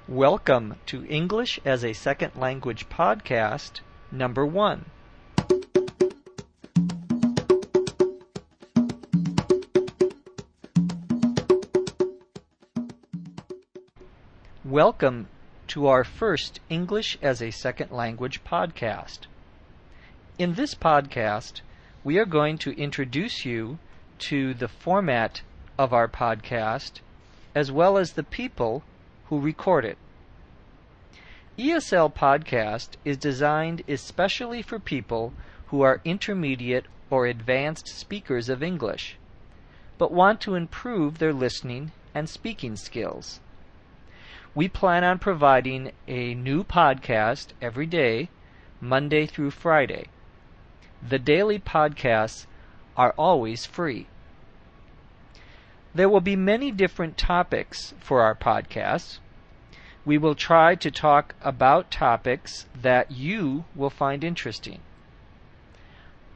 Welcome to English as a Second Language Podcast, number 1. Welcome to our first English as a Second Language Podcast. In this podcast, we are going to introduce you to the format of our podcast, as well as the people who record it. ESL Podcast is designed especially for people who are intermediate or advanced speakers of English, but want to improve their listening and speaking skills. We plan on providing a new podcast every day, Monday through Friday. The daily podcasts are always free. There will be many different topics for our podcasts. We will try to talk about topics that you will find interesting.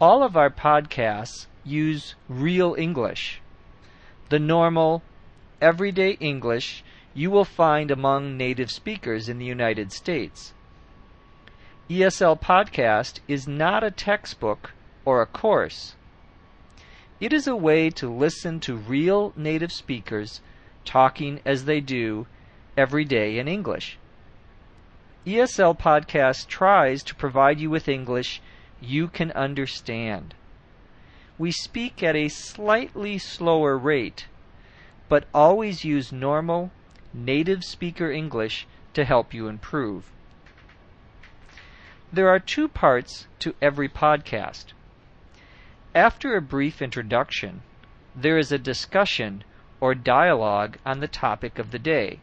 All of our podcasts use real English, the normal, everyday English you will find among native speakers in the United States. ESL Podcast is not a textbook or a course. It is a way to listen to real native speakers talking as they do every day in English. ESL Podcast tries to provide you with English you can understand. We speak at a slightly slower rate, but always use normal, native speaker English to help you improve. There are 2 parts to every podcast. After a brief introduction, there is a discussion or dialogue on the topic of the day.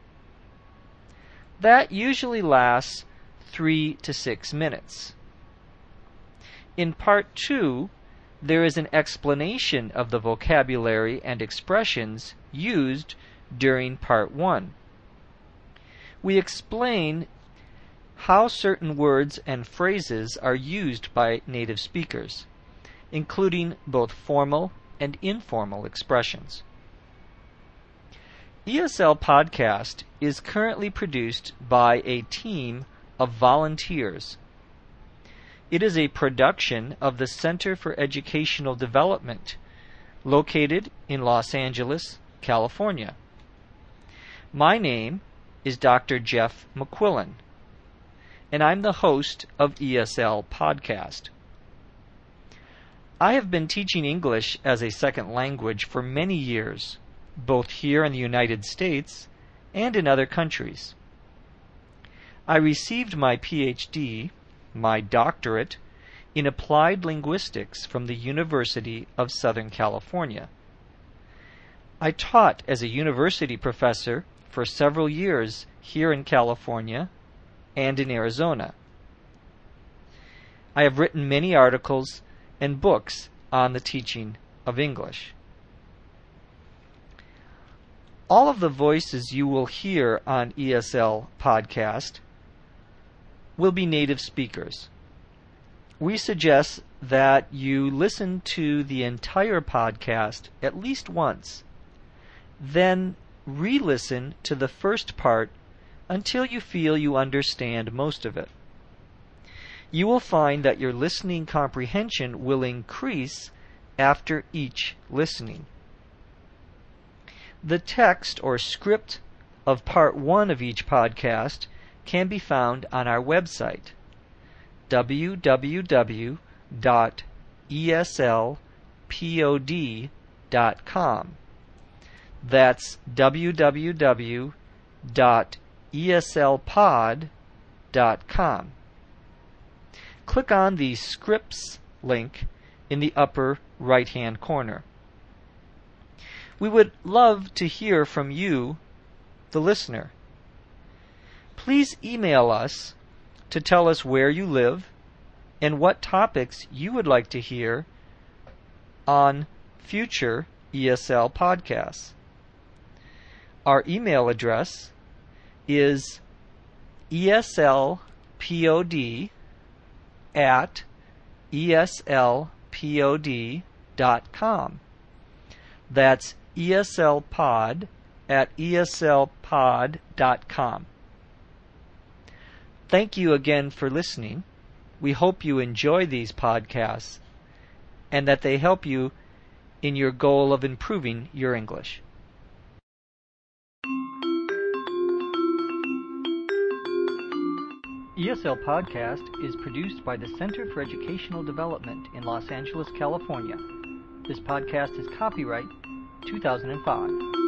That usually lasts 3 to 6 minutes. In part 2, there is an explanation of the vocabulary and expressions used during part 1. We explain how certain words and phrases are used by native speakers, including both formal and informal expressions. ESL Podcast is currently produced by a team of volunteers. It is a production of the Center for Educational Development, located in Los Angeles, California. My name is Dr. Jeff McQuillan, and I'm the host of ESL Podcast. I have been teaching English as a second language for many years, both here in the United States and in other countries. I received my PhD, my doctorate, in applied linguistics from the University of Southern California. I taught as a university professor for several years here in California and in Arizona. I have written many articles and books on the teaching of English. All of the voices you will hear on ESL Podcast will be native speakers. We suggest that you listen to the entire podcast at least once, then re-listen to the first part until you feel you understand most of it. You will find that your listening comprehension will increase after each listening. The text or script of part 1 of each podcast can be found on our website, www.eslpod.com. That's www.eslpod.com. Click on the Scripts link in the upper right-hand corner. We would love to hear from you, the listener. Please email us to tell us where you live and what topics you would like to hear on future ESL podcasts. Our email address is eslpod@eslpod.com. That's eslpod@eslpod.com. Thank you again for listening. We hope you enjoy these podcasts and that they help you in your goal of improving your English. ESL Podcast is produced by the Center for Educational Development in Los Angeles, California. This podcast is copyright 2005.